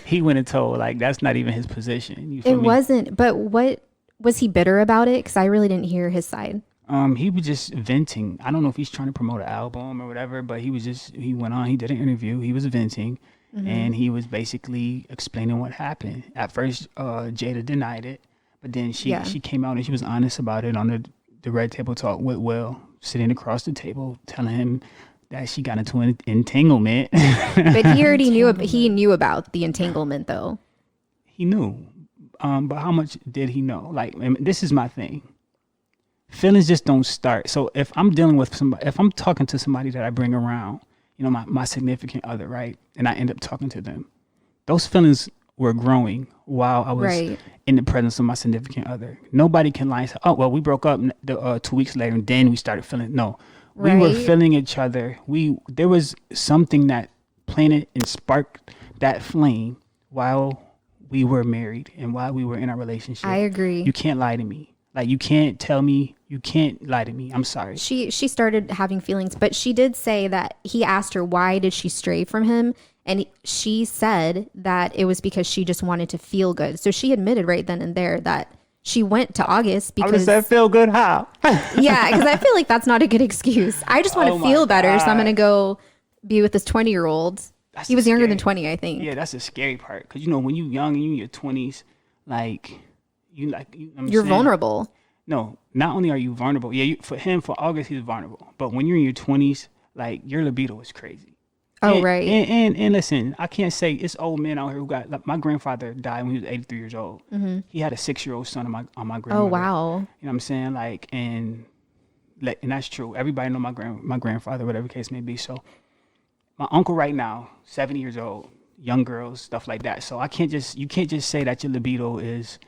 he went and told, like, that's not even his position. You feel It me? wasn't, but what was he bitter about it? Because I really didn't hear his side. He was just venting. I don't know if he's trying to promote an album or whatever, but he went on, he did an interview, he was venting, and he was basically explaining what happened. At first, Jada denied it, but then she came out and she was honest about it on the Red Table Talk with Will, sitting across the table, telling him that she got into an entanglement. But he already knew about the entanglement, though. He knew, but how much did he know? Like, and this is my thing. Feelings just don't start. So if I'm dealing with somebody, if I'm talking to somebody that I bring around, my significant other, right, and I end up talking to them, those feelings were growing while I was in the presence of my significant other. Nobody can lie and say, oh, well, we broke up 2 weeks later and then we started feeling. No, we were feeling each other. There was something that planted and sparked that flame while we were married and while we were in our relationship. I agree. You can't lie to me. Like, you can't tell me, you can't lie to me. I'm sorry. She started having feelings, but she did say that he asked her why did she stray from him, and she said that it was because she just wanted to feel good. So she admitted right then and there that she went to August because... How does that feel good? How? Yeah, because I feel like that's not a good excuse. I just want to feel better, so I'm going to go be with this 20-year-old. He was younger than 20, I think. Yeah, that's the scary part. Because, when you're young and you're in your 20s, like... You're vulnerable. No, not only are you vulnerable. Yeah, for August, he's vulnerable. But when you're in your 20s, like, your libido is crazy. Oh, right. And listen, I can't say it's old men out here who got. Like, my grandfather died when he was 83 years old. Mm-hmm. He had a 6-year-old son on my grandmother. Oh, wow. You know what I'm saying? Like, and that's true. Everybody know my grandfather, whatever case may be. So, my uncle right now, 70 years old, young girls, stuff like that. So you can't just say that your libido is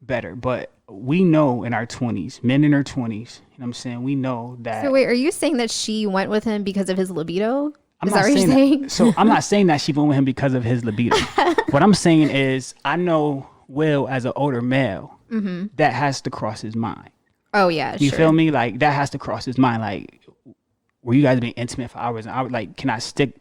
better. But we know in our 20s, men in their 20s, you know what I'm saying? We know that. So wait, are you saying that she went with him because of his libido? I'm Is not that what you're saying? So I'm not saying that she went with him because of his libido. What I'm saying is I know Will as an older male, that has to cross his mind. Oh yeah, You feel me? Like that has to cross his mind. Like, were you guys being intimate for hours and hours? Like, can I stick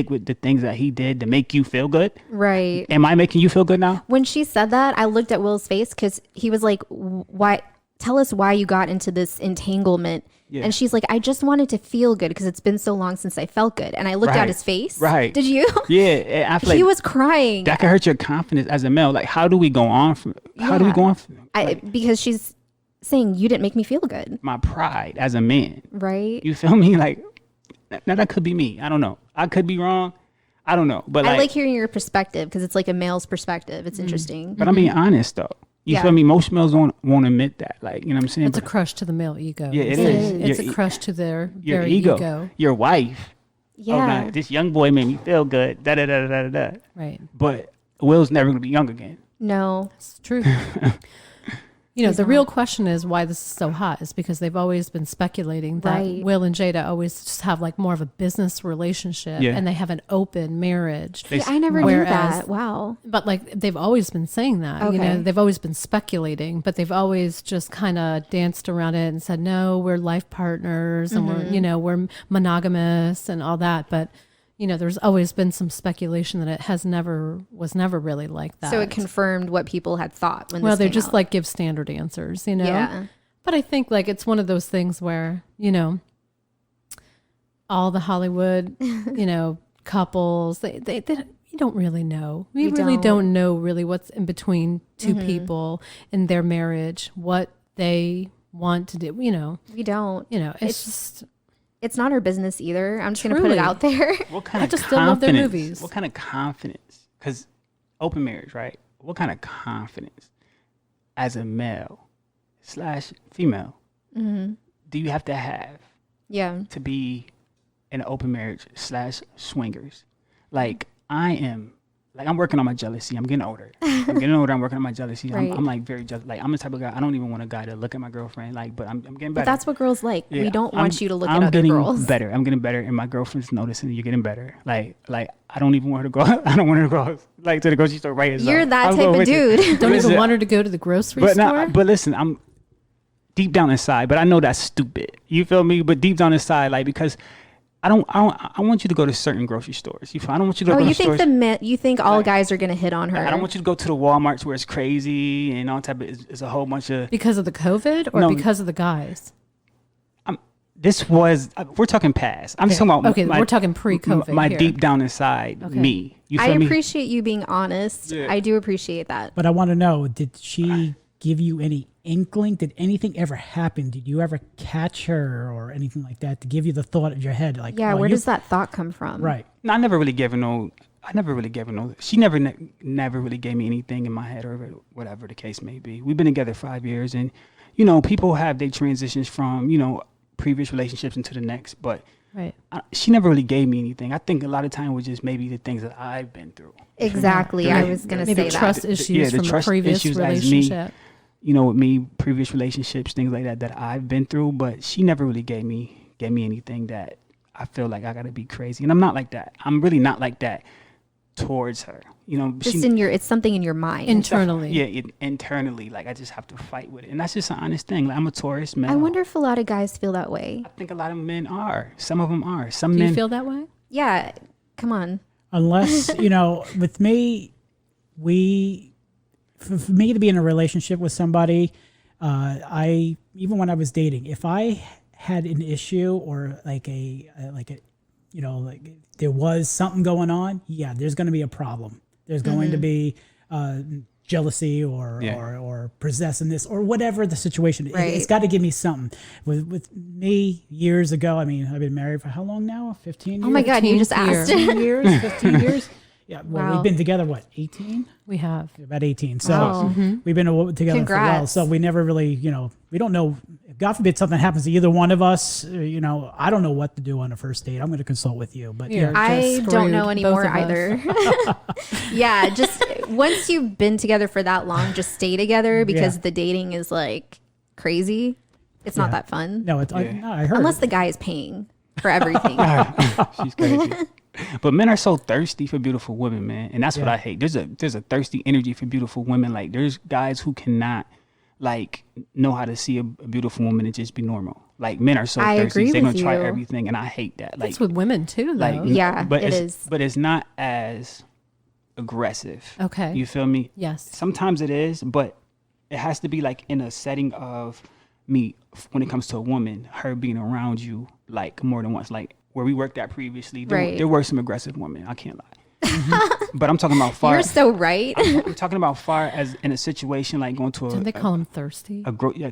with the things that he did to make you feel good? Right. Am I making you feel good now? When she said that, I looked at Will's face because he was like, "Why? Tell us why you got into this entanglement." Yeah. And she's like, "I just wanted to feel good because it's been so long since I felt good." And I looked at his face. Right. Did you? Yeah. I feel He like was crying. that could hurt your confidence as a male. Like, how do we go on from? How do we go on? From, because she's saying you didn't make me feel good. My pride as a man. Right. You feel me? Like, now that could be me. I don't know. I could be wrong. I don't know. But I like hearing your perspective because it's like a male's perspective. It's interesting. But I'm being honest though. You feel me? Most males won't admit that. Like, you know what I'm saying? It's a crush to the male ego. Yeah, it is. It's a crush to their your very ego. Your wife. Yeah. Oh, nah, this young boy made me feel good. Da da da da da da. Right. But Will's never gonna be young again. No. It's true. The real question is why this is so hot is because they've always been speculating that Will and Jada always just have like more of a business relationship and they have an open marriage. I never knew that. Wow. But like they've always been saying that, Okay. they've always been speculating, but they've always just kind of danced around it and said, no, we're life partners and we're monogamous and all that. But there's always been some speculation that it was never really like that. So it confirmed what people had thought when they this came just out. like give standard answers, Yeah. But I think like it's one of those things where, all the Hollywood, couples, they you don't really know. We really don't know really what's in between two people in their marriage, what they want to do, We don't. it's just... It's not our business either. I'm just going to put it out there. What kind I of just still love their confidence? movies. What kind of confidence? Because open marriage, right? What kind of confidence as a male / female do you have to have to be in an open marriage / swingers? Like, I'm working on my jealousy. I'm getting older. I'm working on my jealousy. Right. I'm like very jealous. Like, I'm the type of guy, I don't even want a guy to look at my girlfriend. Like, but I'm getting better. But that's what girls like. Yeah, We don't want you to look at I'm other getting girls. better. I'm getting better, and my girlfriend's noticing you're getting better. Like I don't even want her to go. I don't want her to go like to the grocery store right. You're that type of dude. Don't even want her to go to the grocery store. But listen, I'm deep down inside. But I know that's stupid. You feel me? But deep down inside, like, because I want you to go to certain grocery stores. I don't want you to go to stores. You think all guys are going to hit on her? I don't want you to go to the Walmarts where it's crazy and all type of. It's a whole bunch of. Because of the COVID or because of the guys? We're talking past. I'm just talking about. Okay, we're talking pre-COVID. My here. deep down inside me. You feel I me? appreciate you being honest. Yeah. I do appreciate that. But I want to know, did she give you any inkling? Did anything ever happen? Did you ever catch her or anything like that to give you the thought of your head? Like, where does that thought come from? Right. No, I never really gave her no. She never really gave me anything in my head or whatever the case may be. We've been together 5 years, and people have their transitions from previous relationships into the next, but she never really gave me anything. I think a lot of time was just maybe the things that I've been through. Exactly. I was going to say that. Maybe trust issues from a previous relationship. With me, previous relationships, things like that I've been through, but she never really gave me anything that I feel like I got to be crazy. And I'm not like that. I'm really not like that towards her. It's something in your mind. Internally. Yeah, internally. Like, I just have to fight with it. And that's just an honest thing. Like, I'm a Taurus man. I wonder if a lot of guys feel that way. I think a lot of men are. Some of them are. Do you feel that way? Yeah. Come on. Unless, with me, for me to be in a relationship with somebody, even when I was dating, if I had an issue or like there was something going on, there's going to be a problem. There's going to be jealousy or possessiveness or whatever the situation. Right. It's got to give me something. With me years ago, I mean, I've been married for how long now? 15 years? Oh my God, you just asked. 15 years? 15 years? Yeah, well, Wow. we've been together, what, 18? We have. About 18. So Wow. we've been together for a while. Congrats. So we never really, we don't know. If God forbid something happens to either one of us, I don't know what to do on a first date. I'm going to consult with you. But You're I just don't know screwed, anymore both of us. either. Yeah, just once you've been together for that long, just stay together because the dating is like crazy. It's not that fun. No, it's I heard. Unless the guy is paying for everything. She's crazy. But men are so thirsty for beautiful women, man, and that's what I hate. There's a thirsty energy for beautiful women. Like there's guys who cannot like know how to see a beautiful woman and just be normal. Like men are so I thirsty, agree they're gonna with try you. everything, and I hate that. Like It's with women too, though. like Yeah, but it it's, is. But it's not as aggressive. Okay. You feel me? Yes. Sometimes it is, but it has to be like in a setting of me when it comes to a woman, her being around you like more than once. Like where we worked at previously, there were some aggressive women. I can't lie. But I'm talking about far. You're so right. I'm talking about far as in a situation like going to Don't they call them thirsty?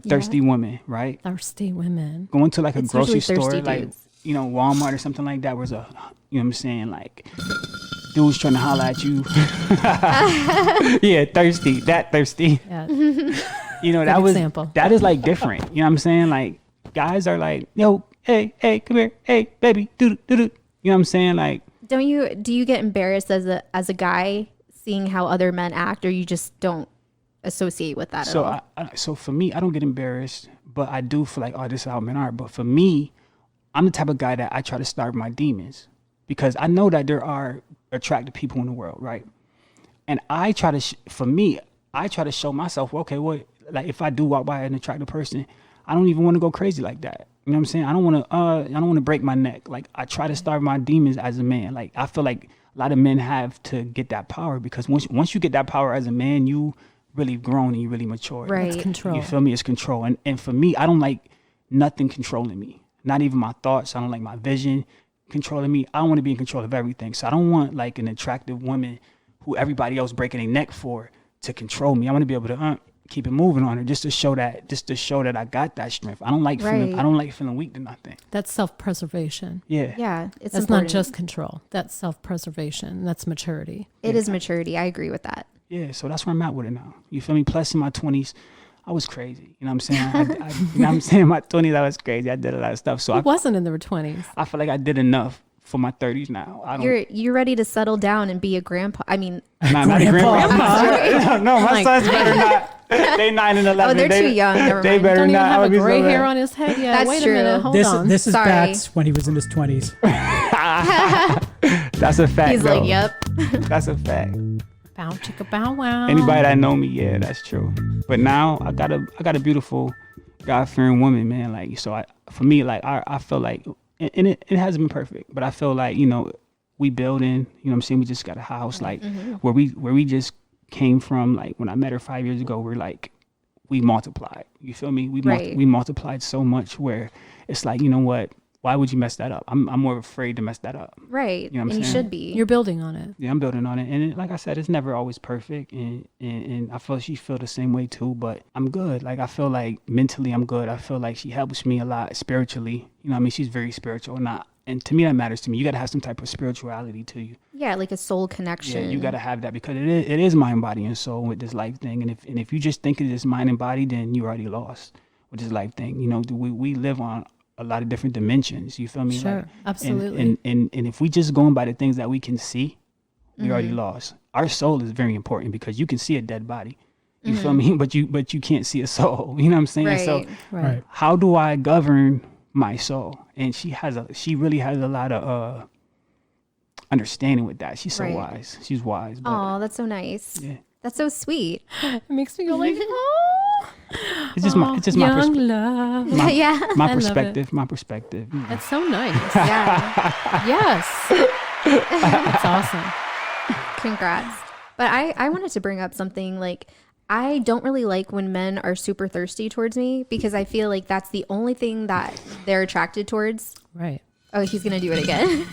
Thirsty woman, right? Thirsty women. Going to like a It's grocery usually store, thirsty like dudes. Walmart or something like that. Was a, you know what I'm saying, like dudes trying to holler at you. Yeah, thirsty. That thirsty. Yeah. That was example. that is like different. You know what I'm saying? Like guys are like, yo, hey, come here, hey, baby, do. You know what I'm saying? Like, Do you get embarrassed as a guy seeing how other men act, or you just don't associate with that at all? So for me, I don't get embarrassed, but I do feel like, oh, this is how men are. But for me, I'm the type of guy that I try to starve my demons because I know that there are attractive people in the world, right? And I try to, I try to show myself, okay, what, like if I do walk by an attractive person, I don't even want to go crazy like that. You know what I'm saying? I don't want to break my neck. Like I try to starve my demons as a man. Like I feel like a lot of men have to get that power because once you get that power as a man, you really grown and you really mature. Right. It's control. You feel me? It's control. And for me, I don't like nothing controlling me. Not even my thoughts. I don't like my vision controlling me. I want to be in control of everything. So I don't want like an attractive woman who everybody else breaking their neck for to control me. I want to be able to keep it moving on her just to show that I got that strength. I don't like feeling weak to nothing. That's self-preservation. Yeah. Yeah, it's That's important. not just control. That's self-preservation. That's maturity. It is maturity. I agree with that. Yeah, so that's where I'm at with it now. You feel me? Plus in my 20s, I was crazy. You know what I'm saying? You know what I'm saying? In my 20s, I was crazy. I did a lot of stuff. So Who wasn't in their 20s? I feel like I did enough for my 30s now. You're ready to settle down and be a grandpa. I mean, not a grandpa. No, my sons better not. They 9 and 11. Oh, they're too young. Never They mind. better Don't even not. have I a would be gray so hair mad. on his head. Yeah, That's wait true. a minute. Hold on. This is Sorry. Bats when he was in his 20s. That's a fact. he's though. like, yep. That's a fact. Bow chicka bow wow. Anybody that know me, yeah, that's true. But now I got a beautiful, God-fearing woman, man. Like so, for me, like I feel like, and it hasn't been perfect, but I feel like we building. You know what I'm saying? We just got a house, like where we just came from. Like when I met her 5 years ago, we're like we multiplied. You feel me? We multiplied so much where it's like, you know what? Why would you mess that up? I'm more afraid to mess that up. Right. You know what I'm and you saying? should be. You're building on it. Yeah, I'm building on it. And like I said, it's never always perfect. And I feel she feel the same way too, but I'm good. Like I feel like mentally I'm good. I feel like she helps me a lot spiritually. You know what I mean? She's very spiritual. And to me, that matters to me. You got to have some type of spirituality to you. Yeah, like a soul connection. Yeah, you got to have that because it is mind, body, and soul with this life thing. And if you just think it is mind and body, then you already lost with this life thing. You know, we live on a lot of different dimensions. You feel me? Sure, like, absolutely. And if we just going by the things that we can see, we already lost. Our soul is very important because you can see a dead body. You feel me? But you can't see a soul. You know what I'm saying? Right. So Right. how do I govern my soul? And she really has a lot of understanding with that. She's so Right. wise. She's wise. But Oh, that's so nice. Yeah. That's so sweet. It makes me go like, oh. It's just my young perspective. love. Yeah. My I love perspective. My perspective. That's so nice. Yeah. Yes. That's awesome. Congrats. But I wanted to bring up something like I don't really like when men are super thirsty towards me because I feel like that's the only thing that they're attracted towards. Right. Oh, he's going to do it again.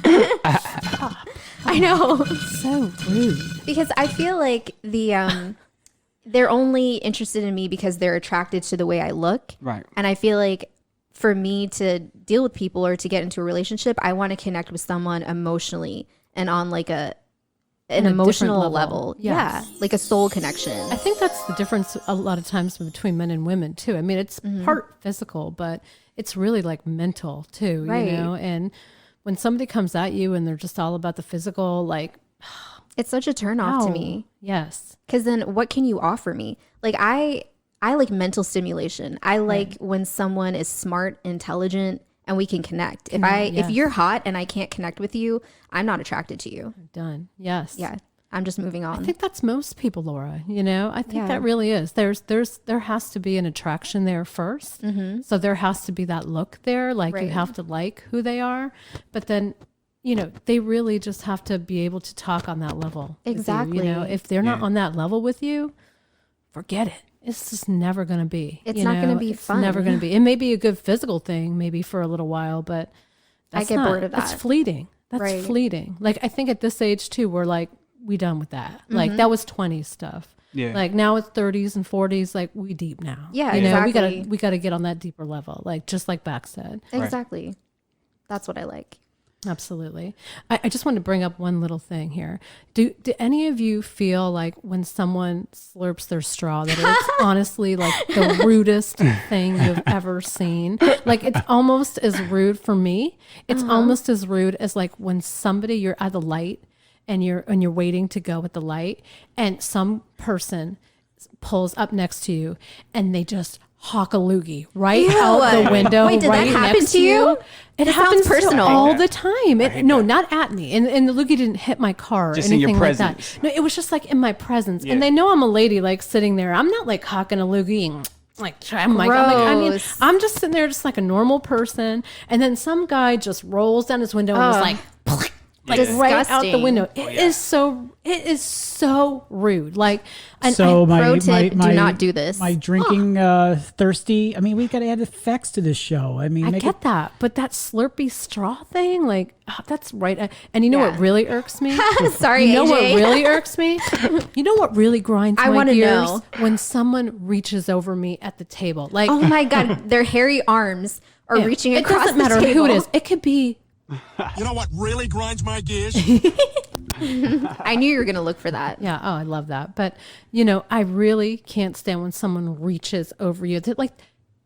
I know. So rude. Because I feel like they're only interested in me because they're attracted to the way I look. Right. And I feel like for me to deal with people or to get into a relationship, I want to connect with someone emotionally and on like a an a emotional different level. Yes. Yeah, like a soul connection. I think that's the difference a lot of times between men and women too. I mean, it's part physical, but it's really like mental too, Right. you know? And when somebody comes at you and they're just all about the physical, like, it's such a turn off to me. Yes. Because then what can you offer me? Like I like mental stimulation. I like when someone is smart, intelligent, and we can connect. If you're hot and I can't connect with you, I'm not attracted to you. Done. Yes. Yeah. I'm just moving on. I think that's most people, Laura. You know, I think that really is. There has to be an attraction there first. So there has to be that look there. Like you have to like who they are, but then, you know, they really just have to be able to talk on that level. Exactly. You know, if they're not on that level with you, forget it. It's just never going to be. It's not going to be fun. It's never going to be. It may be a good physical thing, maybe for a little while, but I get bored of that. That's fleeting. That's fleeting. Like, I think at this age too, we're like, we done with that. Like that was 20s stuff. Yeah. Like now it's 30s and 40s. Like we deep now. Yeah, you know, exactly. we gotta get on that deeper level. Like just like Back said. Exactly. That's what I like. Absolutely. I just want to bring up one little thing here. Do any of you feel like when someone slurps their straw that it's honestly like the rudest thing you've ever seen? Like it's almost as rude for me. It's almost as rude as like when somebody, you're at the light and you're waiting to go at the light and some person pulls up next to you and they just hawk a loogie right out the window. Wait, did right that happen next to you? It That happens sounds personal. all the time. No, not at me. And the loogie didn't hit my car or Just in your anything like presence. that. No, it was just like in my presence. And they know I'm a lady like sitting there. I'm not like hawking a loogie and I'm just sitting there just like a normal person. And then some guy just rolls down his window and was like right out the window. It is so rude. Like, and So do not do this. My drinking thirsty. I mean, we got to add effects to this show. I mean, I get that, but that Slurpee straw thing, like that's right. And you know what really irks me? Sorry, you know AJ. what really irks me? You know what really grinds I my wanna gears? know. When someone reaches over me at the table. Like, Oh my God, their hairy arms are reaching it across doesn't the matter table. who it is. It could be. You know what really grinds my gears? I knew you were going to look for that. Yeah. Oh, I love that. But you know, I really can't stand when someone reaches over you. Like,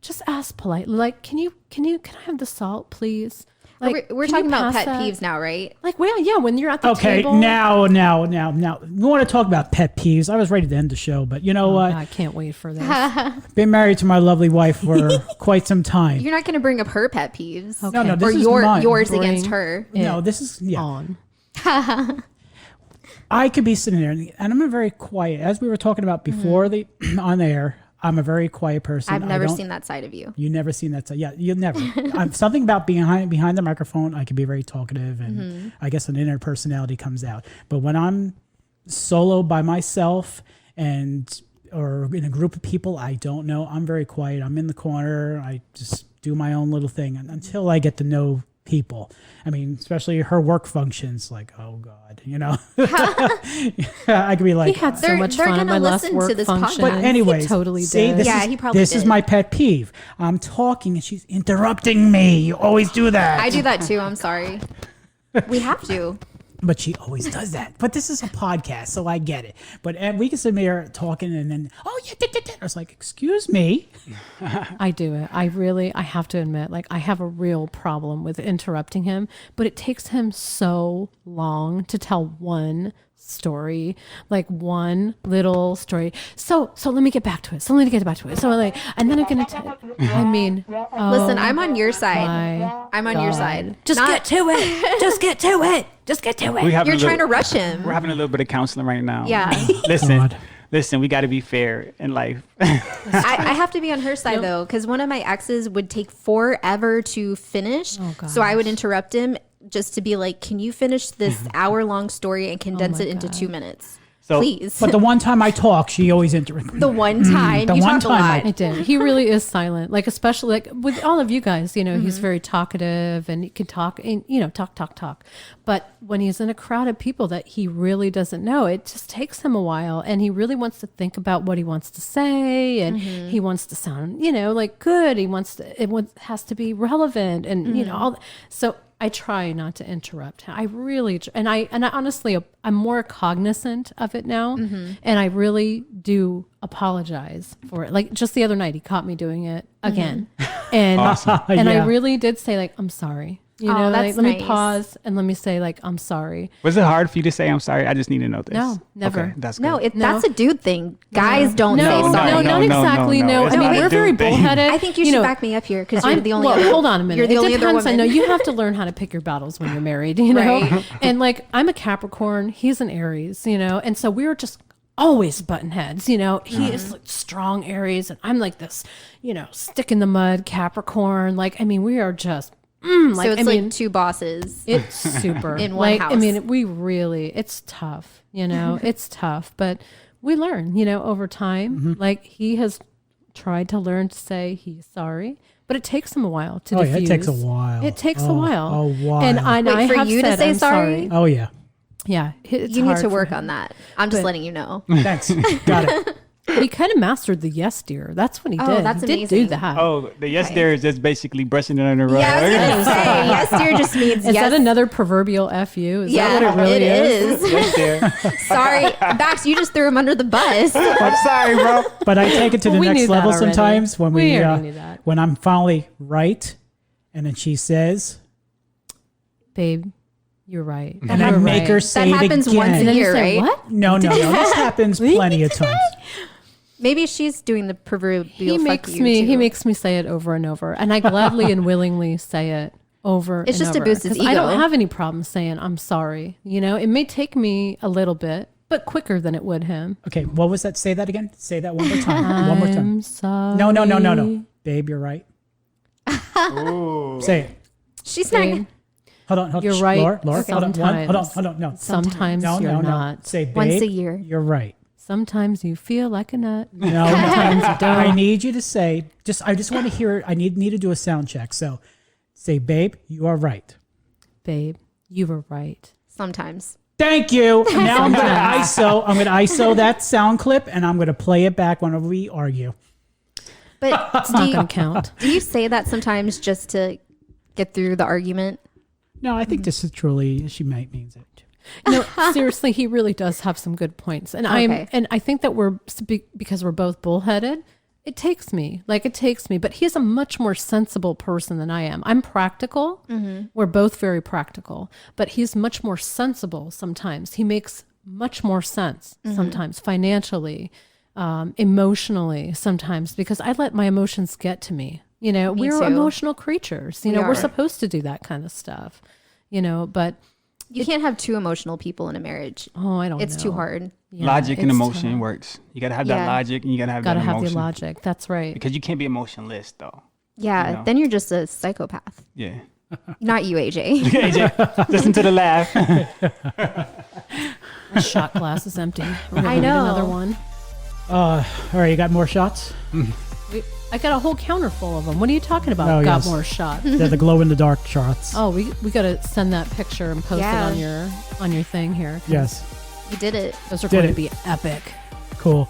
just ask politely. Like, can I have the salt, please? Like, we're can talking you about pass pet that? peeves now, right? Like, well, yeah, when you're at the Okay, table. now. We want to talk about pet peeves. I was ready to end the show, but you know what? I can't wait for this. Been married to my lovely wife for quite some time. You're not going to bring up her pet peeves. No, no, this or is mine. yours Bring against her. No, this is on. I could be sitting there, and I'm a very quiet. As we were talking about before the on air, I'm a very quiet person. I've never seen that side of you. You never seen that side. Yeah, you never. Something about behind the microphone, I can be very talkative, and I guess an inner personality comes out. But when I'm solo by myself or in a group of people I don't know, I'm very quiet. I'm in the corner. I just do my own little thing until I get to know people. I mean, especially her work functions, like, oh God, you know. I could be like, He had so much fun at my last work function. but anyways, He totally see, did. This is my pet peeve. I'm talking and she's interrupting me. You always do that. I do that too. I'm sorry. We have to. But she always does that. But this is a podcast, so I get it. But we can sit there talking and then, oh, yeah, I was like, excuse me. I do it. I have to admit, like, I have a real problem with interrupting him, but it takes him so long to tell one story, like one little story. So let me get back to it. So like, and then I'm going to tell, I mean, listen, I'm on your side. I'm on your side. Just get to it. Just get to it. Just get to it. You're trying to rush him. We're having a little bit of counseling right now. Yeah. Listen, we got to be fair in life. I have to be on her side though, because one of my exes would take forever to finish. So I would interrupt him just to be like, can you finish this hour-long story and condense it into 2 minutes? So, please. But the one time I talk, she always interrupts. The one time. The you one talk time a lot. I did. He really is silent. Like, especially like with all of you guys, you know, he's very talkative and he can talk and, you know, talk. But when he's in a crowd of people that he really doesn't know, it just takes him a while. And he really wants to think about what he wants to say. And he wants to sound, you know, like good. He wants to, has to be relevant and, you know, all. So I try not to interrupt him. I really, and I honestly, I'm more cognizant of it now, and I really do apologize for it. Like just the other night, he caught me doing it again, and and I really did say like, I'm sorry. You know, like, let me pause and let me say like, I'm sorry. Was it hard for you to say I'm sorry? I just need to know this. No, never. Okay, that's good. No, that's a dude thing. Guys don't say sorry. No, not exactly. No, I mean, we're very bullheaded. I think you should back me up here because you're the only other. Hold on a minute. You're the only other woman. I know you have to learn how to pick your battles when you're married, you know? Right. And like, I'm a Capricorn, he's an Aries, you know? And so we were just always button heads, you know? He is like strong Aries and I'm like this, you know, stick in the mud Capricorn. Like, I mean, we are just so it's like two bosses. It's super in one house. I mean, it's tough, you know, it's tough, but we learn, you know, over time. Like he has tried to learn to say he's sorry, but it takes him a while to diffuse. It takes a while. It takes a while. A while. And I for have you said, to say I'm sorry? Oh yeah. Yeah, you need to work on that. I'm just letting you know. Thanks. Got it. He kind of mastered the yes dear. That's what he did. That's he amazing. did do that. Oh, the yes dear is just basically brushing it under the rug. Yeah, I was gonna say yes dear just means is yes. that another proverbial FU? Is Yeah, that what it really is? Yes dear. Sorry, Bax, you just threw him under the bus. I'm sorry, bro. But I take it to the we next knew that level already. sometimes when We already knew that. when I'm finally right, and then she says, Babe, you're right. and I make her say That it happens again. once And a then you year, say, right? what? No. This happens plenty of times. Maybe she's doing the proverbial He makes me say it over and over, and I gladly and willingly say it over. It's and just to over, boost his 'cause I don't ego. have any problem saying I'm sorry. You know, it may take me a little bit, but quicker than it would him. Okay, what was that? Say that again. Say that one more time. One more time. I'm sorry. No. Babe, you're right. Say it. She's Babe, not. Hold on. You're right. Laura, hold on. Sometimes. Hold on. No. Sometimes No. you're not. Say, babe, Once a year. you're right. Sometimes you feel like a nut. No. Sometimes you don't. I need you to say, I just want to hear it. I need to do a sound check. So say, babe, you are right. Babe, you were right. Sometimes. Thank you. Now I'm going to ISO that sound clip and I'm going to play it back whenever we argue. But It's not going to count. do you say that sometimes just to get through the argument? No, I think this is truly, she might means it. No, seriously, he really does have some good points, and I think that because we're both bullheaded. It takes me, but he's a much more sensible person than I am. I'm practical. We're both very practical, but he's much more sensible sometimes. He makes much more sense sometimes financially, emotionally sometimes, because I let my emotions get to me. You know, we're too. emotional creatures. You know, we're supposed to do that kind of stuff, you know, but You can't have two emotional people in a marriage. oh, I don't know. It's too hard. Yeah, Logic and it's emotion tough. works. You got to have that Yeah. logic and you got to have Gotta that have emotion. the logic. That's right. Because you can't be emotionless, though. Yeah, You know? then you're just a psychopath. Yeah. Not you, AJ. AJ, listen to the laugh. My shot glass is empty. We're gonna I need know. another one. All right, you got more shots? I got a whole counter full of them. What are you talking about? Oh, got yes. more shots. They're the glow in the dark shots. Oh, we got to send that picture and post Yeah. it on your thing here. 'cause Yes. You did it. Those are Did going it. to be epic. Cool.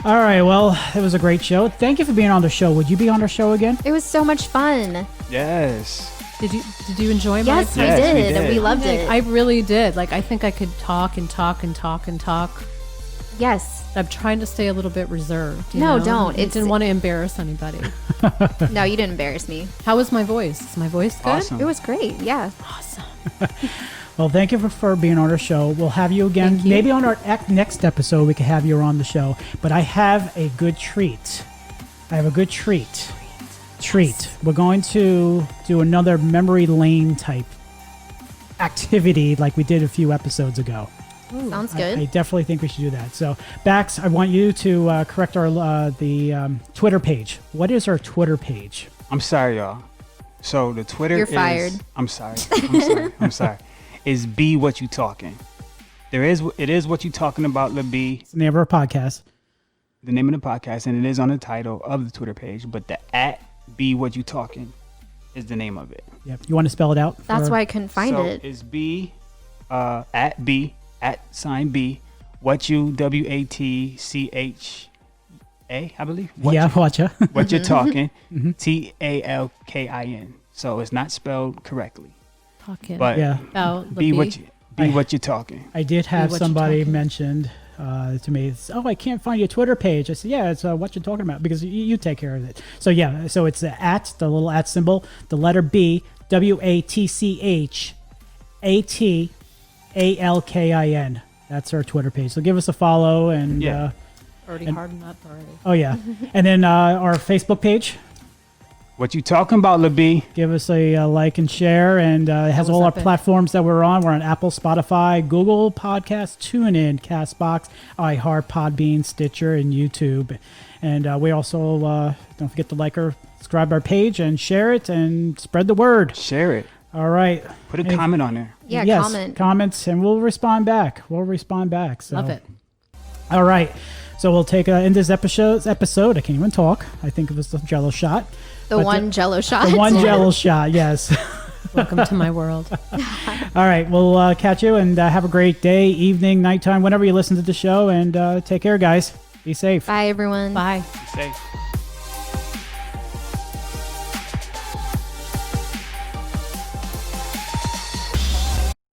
All right, well, it was a great show. Thank you for being on the show. Would you be on our show again? It was so much fun. Yes. Did you enjoy my Yes, we Yes, we did. did. We loved it. I really did. Like, I think I could talk and talk and talk and talk. Yes. I'm trying to stay a little bit reserved. you No, know? don't. I didn't want to embarrass anybody. No, you didn't embarrass me. How was my voice? Is my voice good? Awesome. It was great. Yeah. Awesome. Well, thank you for being on our show. We'll have you again. Thank you. Maybe on our next episode, we could have you on the show. But I have a good treat. Treat. We're going to do another memory lane type activity like we did a few episodes ago. Sounds I good. definitely think we should do that. So, Bax, I want you to correct our the Twitter page. What is our Twitter page? I'm sorry, y'all. So the Twitter You're is... fired. I'm sorry. I'm sorry. Is Be What You Talking. It is What You Talking About La'B. It's the name of our podcast. The name of the podcast, and it is on the title of the Twitter page, but the @Be What You Talking is the name of it. Yep. You want to spell it out? That's for- why I couldn't find so it. it's B @B @B What You WATCHA, I believe. Yeah, Watcha. What You're Talking, TALKIN. So it's not spelled correctly. Talking But about be La'B. what you're talking. I did have Whatcha somebody Talkin'. mentioned to me, it's, oh, I can't find your Twitter page. I said, yeah, it's what you're talking about, because you take care of it. So yeah, so it's the little at symbol, the letter B, WATCHATALKIN. That's our Twitter page. So give us a follow and Already hard enough already. oh yeah, and then our Facebook page. What you talking about, La'B? Give us a like and share, and it has all our platforms that we're on. We're on Apple, Spotify, Google Podcasts, TuneIn, Castbox, iHeart, Podbean, Stitcher, and YouTube. And we also don't forget to like or subscribe our page and share it and spread the word. Share it. All right. Put a comment on there. Yeah, yes, comment. Comments, and we'll respond back. So. Love it. All right. So we'll take in this episode. I can't even talk. I think it was the Jello shot. The one Jello shot. The one Jello shot. Yes. Welcome to my world. All right. We'll catch you and have a great day, evening, nighttime, whenever you listen to the show. And take care, guys. Be safe. Bye, everyone. Bye. Be safe.